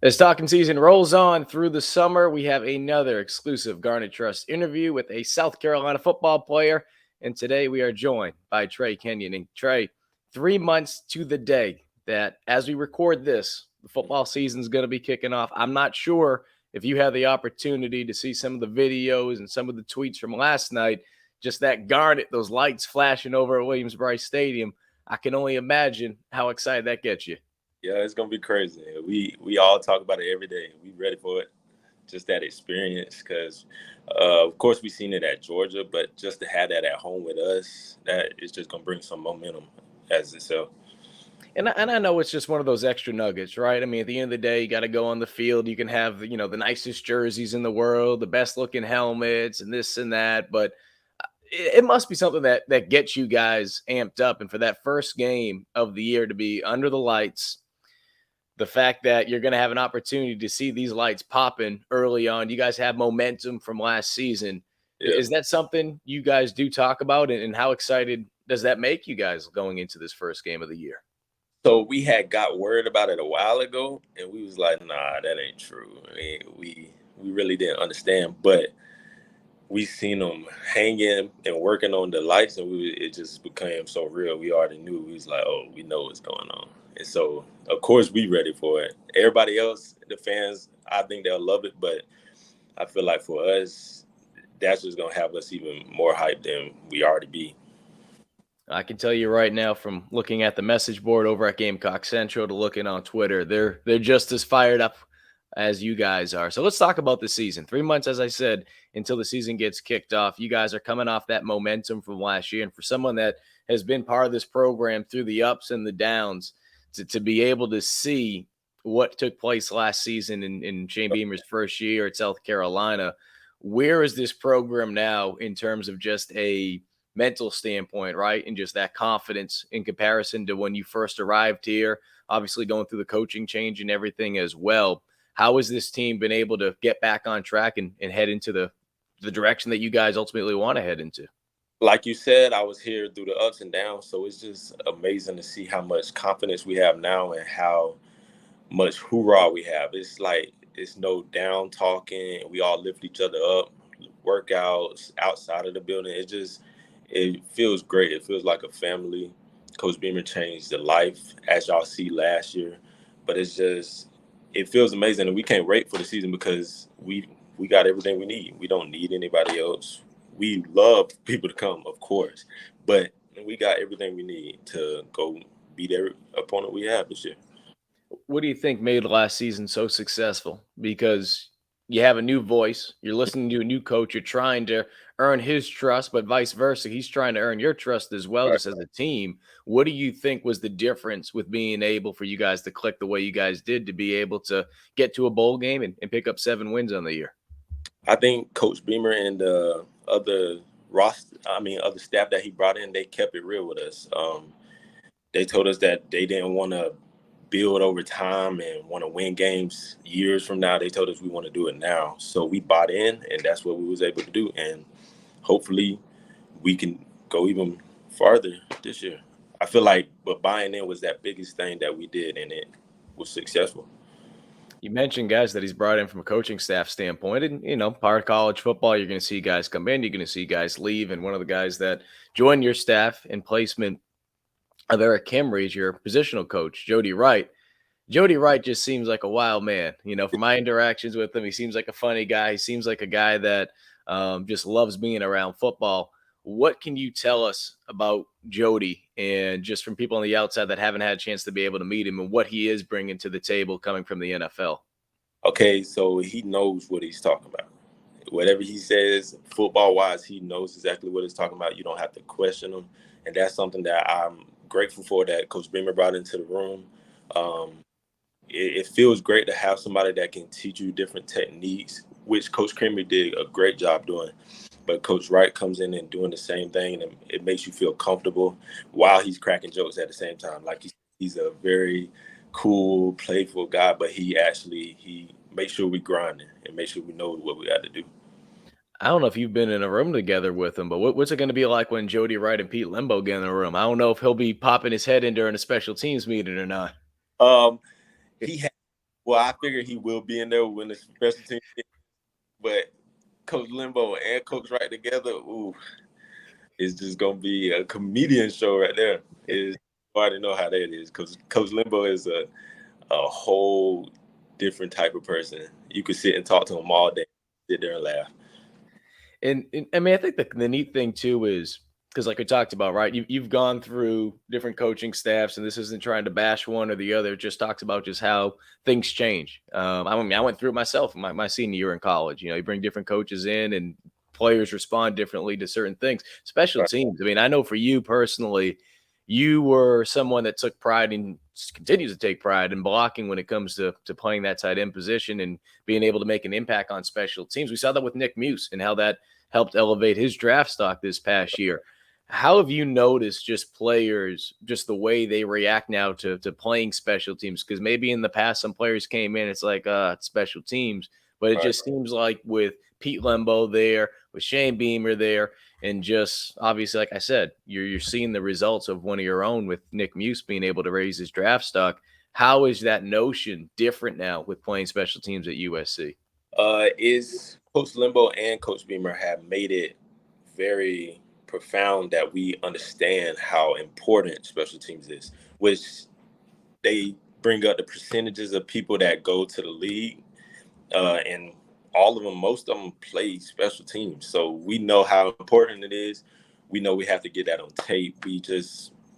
As talking season rolls on through the summer, we have another exclusive Garnet Trust interview with a South Carolina football player. And today we are joined by Trae Kenion. And Trae, 3 months to the day that as we record this, the football season is going to be kicking off. I'm not sure if you had the opportunity to see some of the videos and some of the tweets from last night, just that Garnet, those lights flashing over at Williams-Brice Stadium. I can only imagine how excited that gets you. Yeah, it's gonna be crazy. We all talk about it every day. We ready for it. Just that experience, because of course we seen it at Georgia, but just to have that at home with us, that is just gonna bring some momentum as itself. And I know it's just one of those extra nuggets, right? I mean, at the end of the day, you got to go on the field. You can have, the nicest jerseys in the world, the best looking helmets, and this and that. But it must be something that gets you guys amped up. And for that first game of the year to be under the lights, the fact that you're going to have an opportunity to see these lights popping early on, you guys have momentum from last season. Yeah. Is that something you guys do talk about? And how excited does that make you guys going into this first game of the year? So we had got word about it a while ago, and we was like, "Nah, that ain't true." I mean, we really didn't understand, but we seen them hanging and working on the lights, and it just became so real. We already knew. We was like, "Oh, we know what's going on," and so of course we ready for it. Everybody else, the fans, I think they'll love it, but I feel like for us, that's just gonna have us even more hyped than we already be. I can tell you right now from looking at the message board over at Gamecock Central to looking on Twitter, they're just as fired up as you guys are. So let's talk about the season. 3 months, as I said, until the season gets kicked off. You guys are coming off that momentum from last year. And for someone that has been part of this program through the ups and the downs, to be able to see what took place last season in Shane Beamer's first year at South Carolina, where is this program now in terms of just a mental standpoint, right? And just that confidence in comparison to when you first arrived here, obviously going through the coaching change and everything as well. How has this team been able to get back on track and head into the direction that you guys ultimately want to head into? Like you said, I was here through the ups and downs, so it's just amazing to see how much confidence we have now and how much hoorah we have. It's like it's no down talking. We all lift each other up, workouts outside of the building. It feels great. It feels like a family. Coach Beamer changed the life, as y'all see last year. But it feels amazing, and we can't wait for the season because we got everything we need. We don't need anybody else. We love people to come, of course, but we got everything we need to go beat every opponent we have this year. What do you think made last season so successful? Because you have a new voice, you're listening to a new coach, you're trying to earn his trust, but vice versa, he's trying to earn your trust as well, Right. just as a team. What do you think was the difference with being able for you guys to click the way you guys did to be able to get to a bowl game and pick up 7 wins on the year? I think Coach Beamer and the other staff that he brought in, they kept it real with us. They told us that they didn't want to build over time and want to win games years from now. They told us we want to do it now. So we bought in, and that's what we was able to do. And hopefully we can go even farther this year. I feel like, but buying in was that biggest thing that we did, and it was successful. You mentioned guys that he's brought in from a coaching staff standpoint, and part of college football, you're going to see guys come in, you're going to see guys leave, and one of the guys that joined your staff in placement of Eric Kimry is your positional coach, Jody Wright. Jody Wright just seems like a wild man. From my interactions with him, he seems like a funny guy. He seems like a guy that just loves being around football. What can you tell us about Jody and just from people on the outside that haven't had a chance to be able to meet him and what he is bringing to the table coming from the NFL? Okay, so he knows what he's talking about. Whatever he says, football wise, he knows exactly what he's talking about. You don't have to question him, and that's something that I'm grateful for that Coach Beamer brought into the room. Um, it feels great to have somebody that can teach you different techniques, which Coach Creamer did a great job doing. But Coach Wright comes in and doing the same thing, and it makes you feel comfortable while he's cracking jokes at the same time. Like he's a very cool, playful guy, but he makes sure we grinding and make sure we know what we got to do. I don't know if you've been in a room together with him, but what's it going to be like when Jody Wright and Pete Lembo get in a room? I don't know if he'll be popping his head in during a special teams meeting or not. Um, he Well, I figure he will be in there when the special team, but Coach Limbo and Coach Wright together, ooh, it's just gonna be a comedian show right there. Is I already know how that is because Coach Limbo is a whole different type of person. You could sit and talk to him all day, sit there and laugh. And I mean, I think the neat thing too is because, like we talked about, right? You've gone through different coaching staffs, and this isn't trying to bash one or the other. It just talks about just how things change. I mean, I went through it myself my senior year in college. You bring different coaches in, and players respond differently to certain things. Special Right. teams. I mean, I know for you personally, you were someone that took pride in continues to take pride in blocking when it comes to playing that tight end position and being able to make an impact on special teams. We saw that with Nick Muse and how that helped elevate his draft stock this past year. How have you noticed just players, just the way they react now to playing special teams? Because maybe in the past, some players came in, it's like, it's special teams. But it Right. just seems like with Pete Lembo there, with Shane Beamer there, and just obviously, like I said, you're seeing the results of one of your own with Nick Muse being able to raise his draft stock. How is that notion different now with playing special teams at USC? Is Coach Limbo and Coach Beamer have made it very profound that we understand how important special teams is, which they bring up the percentages of people that go to the league, and all of them, most of them play special teams. So we know how important it is. We know we have to get that on tape.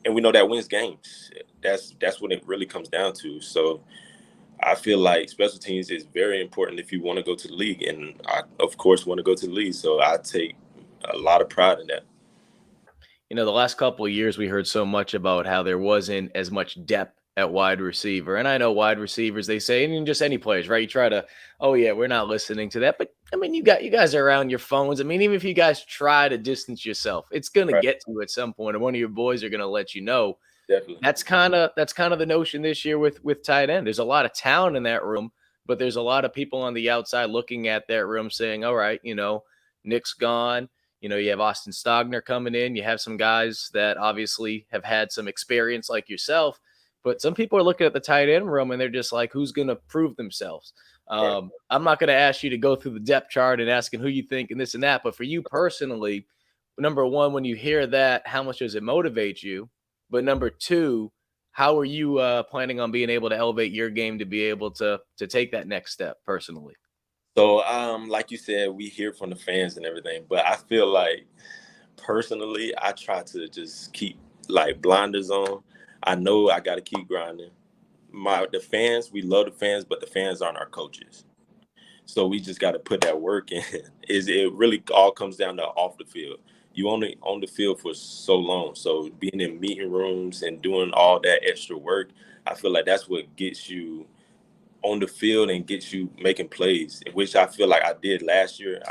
And we know that wins games. That's what it really comes down to. So I feel like special teams is very important if you want to go to the league, and I, of course, want to go to the league. So I take a lot of pride in that. The last couple of years we heard so much about how there wasn't as much depth at wide receiver. And I know wide receivers, they say, and just any players, right? You try to, oh yeah, we're not listening to that. But I mean, you guys are around your phones. I mean, even if you guys try to distance yourself, it's gonna Right. get to you at some point, and one of your boys are gonna let you know. Definitely. That's kind of the notion this year with tight end. There's a lot of talent in that room, but there's a lot of people on the outside looking at that room saying, "All right, Nick's gone. You have Austin Stogner coming in. You have some guys that obviously have had some experience like yourself, but some people are looking at the tight end room and they're just like, who's going to prove themselves? Right. I'm not going to ask you to go through the depth chart and asking who you think and this and that, but for you personally, number one, when you hear that, how much does it motivate you? But number two, how are you planning on being able to elevate your game to be able to take that next step personally? So, like you said, we hear from the fans and everything, but I feel like personally, I try to just keep like blinders on. I know I got to keep grinding. The fans, we love the fans, but the fans aren't our coaches. So we just got to put that work in. Is it really all comes down to off the field? You only on the field for so long. So being in meeting rooms and doing all that extra work, I feel like that's what gets you on the field and gets you making plays, which I feel like I did last year.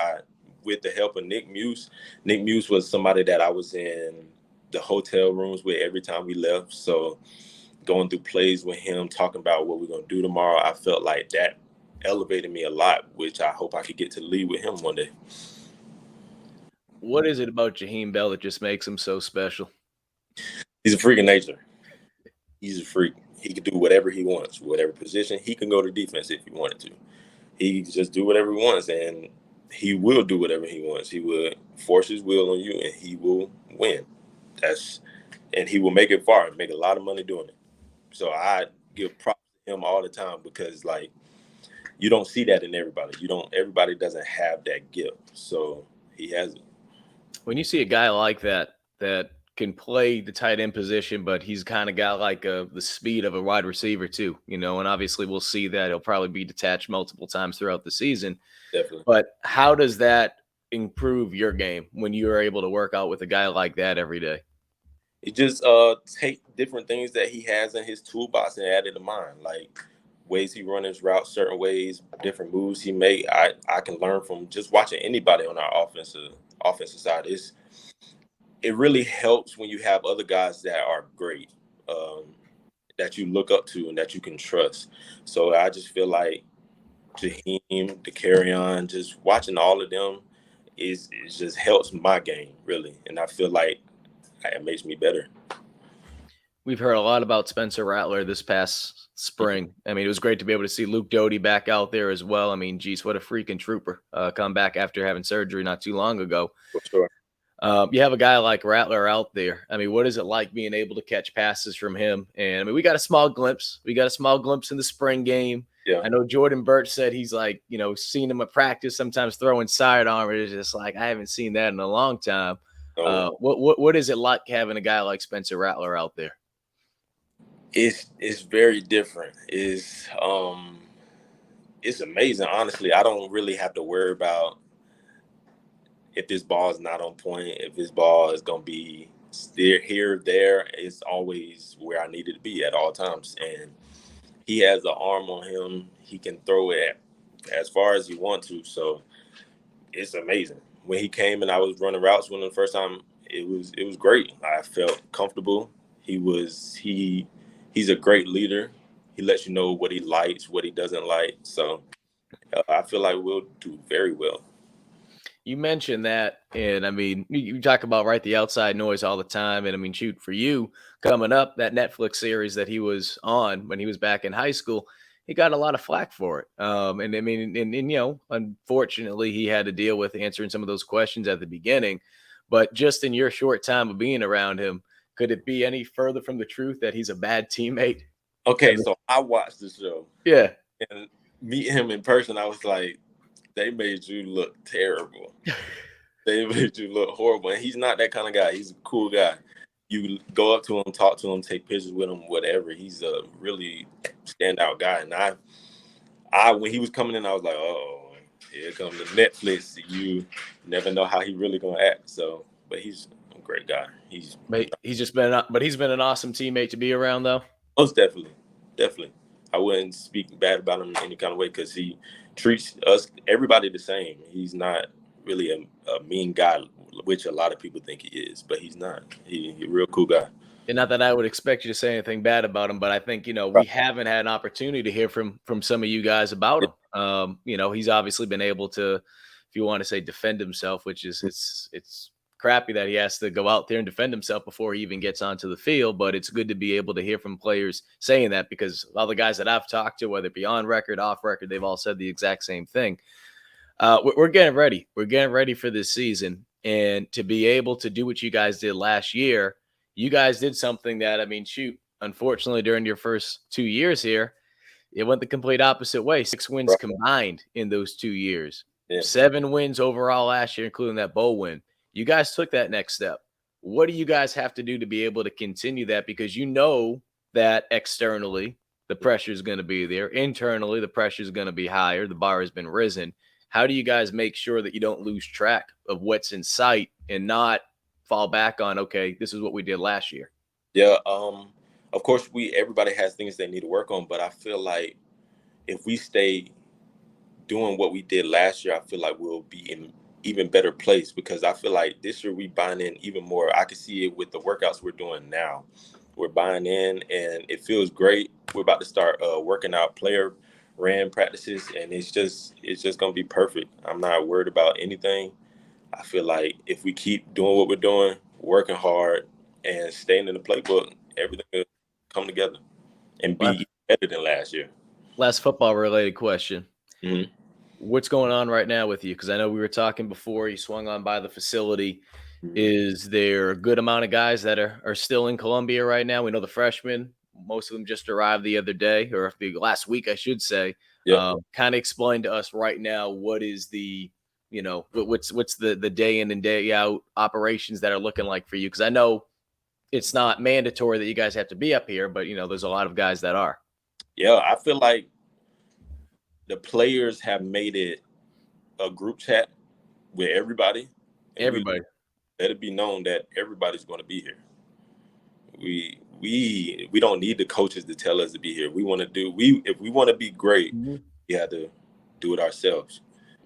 With the help of Nick Muse. Nick Muse was somebody that I was in the hotel rooms with every time we left. So going through plays with him, talking about what we're gonna do tomorrow, I felt like that elevated me a lot, which I hope I could get to lead with him one day. What is it about Jaheim Bell that just makes him so special? He's a freak of nature. He's a freak. He can do whatever he wants, whatever position. He can go to defense if he wanted to. He can just do whatever he wants, and he will do whatever he wants. He will force his will on you, and he will win. That's and he will make it far and make a lot of money doing it. So I give props to him all the time because like you don't see that in everybody. You don't. Everybody doesn't have that gift. So he has it. When you see a guy like that can play the tight end position, but he's kind of got like the speed of a wide receiver too, and obviously we'll see that he'll probably be detached multiple times throughout the season. Definitely. But how does that improve your game when you are able to work out with a guy like that every day? He just take different things that he has in his toolbox and add it to mine. Like ways he run his route, certain ways, different moves he make. I can learn from just watching anybody on our offensive side. It really helps when you have other guys that are great, um, that you look up to and that you can trust. So I just feel like Jaheim, the Carry just watching all of them is it just helps my game really, and I feel like it makes me better. We've heard a lot about Spencer Rattler this past spring. I mean, it was great to be able to see Luke Doty back out there as well. I mean, geez, what a freaking trooper. Come back after having surgery not too long ago. For sure. You have a guy like Rattler out there. I mean, what is it like being able to catch passes from him? And I mean, we got a small glimpse. We got a small glimpse in the spring game. Yeah. I know Jordan Birch said he's like, seen him at practice, sometimes throwing sidearm. It's just like I haven't seen that in a long time. No, What is it like having a guy like Spencer Rattler out there? it's very different. It's amazing. Honestly, I don't really have to worry about if this ball is not on point, if this ball is gonna be here, there. It's always where I need it to be at all times. And he has an arm on him. He can throw it as far as he wants to. So it's amazing. When he came and I was running routes with him the first time, it was great. I felt comfortable. He's a great leader. He lets you know what he likes, what he doesn't like. So I feel like we'll do very well. You mentioned that, and I mean, you talk about the outside noise all the time, and I mean, shoot, for you coming up, that Netflix series that he was on when he was back in high school, he got a lot of flack for it. And I mean, and unfortunately, he had to deal with answering some of those questions at the beginning. But just in your short time of being around him, could it be any further from the truth that he's a bad teammate? I Okay, mean, so I watched the show yeah. and meet him in person. I was like, they made you look terrible. They made you look horrible. And he's not that kind of guy. He's a cool guy. You go up to him, talk to him, take pictures with him, whatever. He's a really standout guy. And I when he was coming in, I was like, oh, here comes the Netflix. You never know how he really gonna act. So, but he's a great guy. He's But he's been an awesome teammate to be around, though. most definitely. I wouldn't speak bad about him in any kind of way because he treats everybody the same. He's not really a mean guy, which a lot of people think he is, but he's not. He's a real cool guy. And not that I would expect you to say anything bad about him, but I think we haven't had an opportunity to hear from some of you guys about him. He's obviously been able to, if you want to say, defend himself, which is it's crappy that he has to go out there and defend himself before he even gets onto the field. But it's good to be able to hear from players saying that, because all the guys that I've talked to, whether it be on record, off record, they've all said the exact same thing. We're getting ready. We're getting ready for this season, and to be able to do what you guys did last year. You guys did something that, I mean, shoot, unfortunately, during your first 2 years here, it went the complete opposite way. 6 wins Right. combined in those 2 years, Yeah. 7 wins overall last year, including that bowl win. You guys took that next step. What do you guys have to do to be able to continue that? Because you know that externally, the pressure is going to be there. Internally, the pressure is going to be higher. The bar has been risen. How do you guys make sure that you don't lose track of what's in sight and not fall back on, okay, this is what we did last year? Yeah. Of course, everybody has things they need to work on, but I feel like if we stay doing what we did last year, I feel like we'll be in even better place because I feel like this year we buying in even more. I can see it with the workouts we're doing now. We're buying in and it feels great. We're about to start working out player ran practices and it's just gonna be perfect. I'm not worried about anything. I feel like if we keep doing what we're doing, working hard and staying in the playbook, everything will come together and Last, be better than last year. last football related question. Mm-hmm. What's going on right now with you? Because I know we were talking before you swung on by the facility. Is there a good amount of guys that are still in Columbia right now? We know the freshmen, most of them just arrived the other day, or the last week, I should say. Yep. Kind of explain to us right now what is the, what's the day in and day out operations that are looking like for you? Because I know it's not mandatory that you guys have to be up here, but there's a lot of guys that are. Yeah, I feel like the players have made it a group chat with everybody, and we Everybody. let it be known that everybody's going to be here. We don't need the coaches to tell us to be here. We want to do if we want to be great, Mhm. we have to do it ourselves.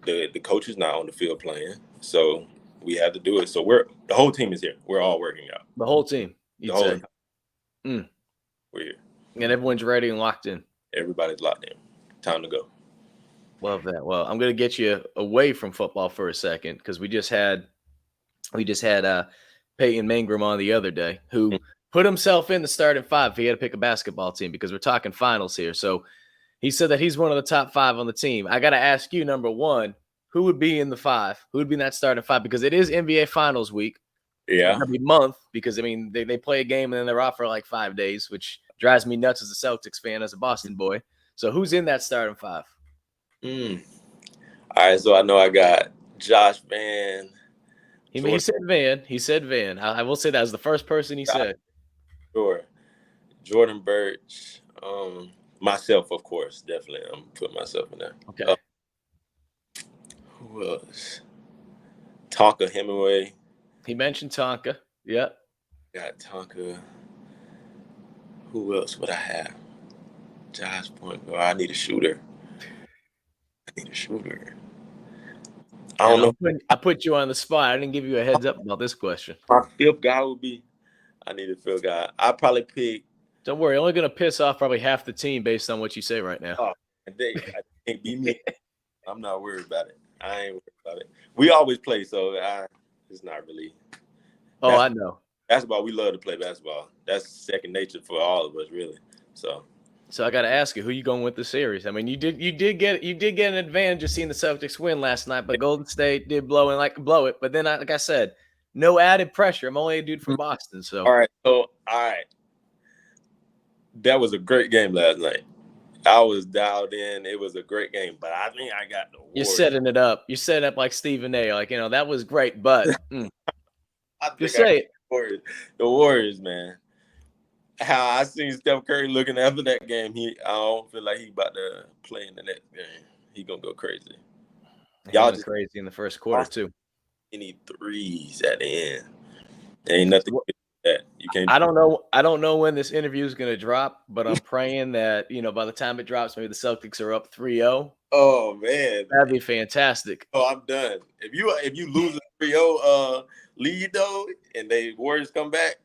The coach is not on the field playing, so we have to do it. So the whole team is here. We're all working out. The whole team, The you'd whole say. time Mm. we're here. And everyone's ready and locked in. Everybody's locked in. Time to go. Love that. Well, I'm going to get you away from football for a second because we just had Peyton Mangrum on the other day, who put himself in the starting five if he had to pick a basketball team, because we're talking finals here. So he said that he's one of the top 5 on the team. I got to ask you, number one, who would be in the 5? Who would be in that starting 5? Because it is NBA Finals week. Yeah. Every month, because, I mean, they play a game and then they're off for like 5 days, which drives me nuts as a Celtics fan, as a Boston boy. So who's in that starting 5? All right, so I know I got Josh Van. He said Van. He said Van. I will say that was the first person he said. Sure. Jordan Birch. Myself, of course, definitely. I'm putting myself in there. Okay. Who else? Tonka Hemingway. He mentioned Tonka. Yep. Got Tonka. Who else would I have? Josh Point guard. I need a shooter. I don't know. I put you on the spot. I didn't give you a heads up about this question. My 5th guy would be. I need a 5th guy. I'd probably pick. Don't worry. Only going to piss off probably half the team based on what you say right now. Oh, I can't be me. I'm not worried about it. I ain't worried about it. We always play, so it's not really. Oh, I know. Basketball, we love to play basketball. That's second nature for all of us, really. So I got to ask you, who you going with the series? I mean, you did get an advantage of seeing the Celtics win last night, but Golden State did blow it. But then, like I said, no added pressure. I'm only a dude from Boston, so. All right. That was a great game last night. I was dialed in. It was a great game, but I think I got the Warriors. You're setting it up. You're setting up like Stephen A. Like, that was great, but just say it. The Warriors, man. How I seen Steph Curry looking after that game, I don't feel like he about to play in the next game. He gonna go crazy. Y'all just crazy in the first quarter too. You need threes at the end. There ain't nothing that you can't. I don't know when this interview is gonna drop, but I'm praying that by the time it drops, maybe the Celtics are up 3-0. Oh man, that'd be fantastic. Oh, I'm done. If you lose a 3-0 lead though, and the Warriors come back,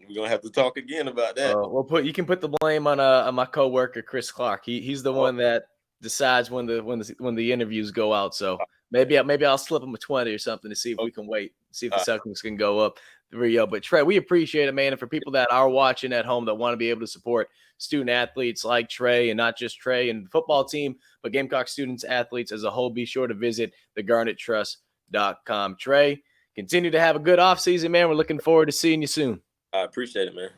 we're gonna have to talk again about that. You can put the blame on my coworker Chris Clark. He's the one that decides when the interviews go out. So maybe I'll slip him a 20 or something to see if we can wait, see if the Celtics can go up 3-0. But Trae, we appreciate it, man. And for people that are watching at home that want to be able to support student athletes like Trae, and not just Trae and the football team, but Gamecock students, athletes as a whole, be sure to visit the GarnetTrust.com. Trae, continue to have a good offseason, man. We're looking forward to seeing you soon. I appreciate it, man.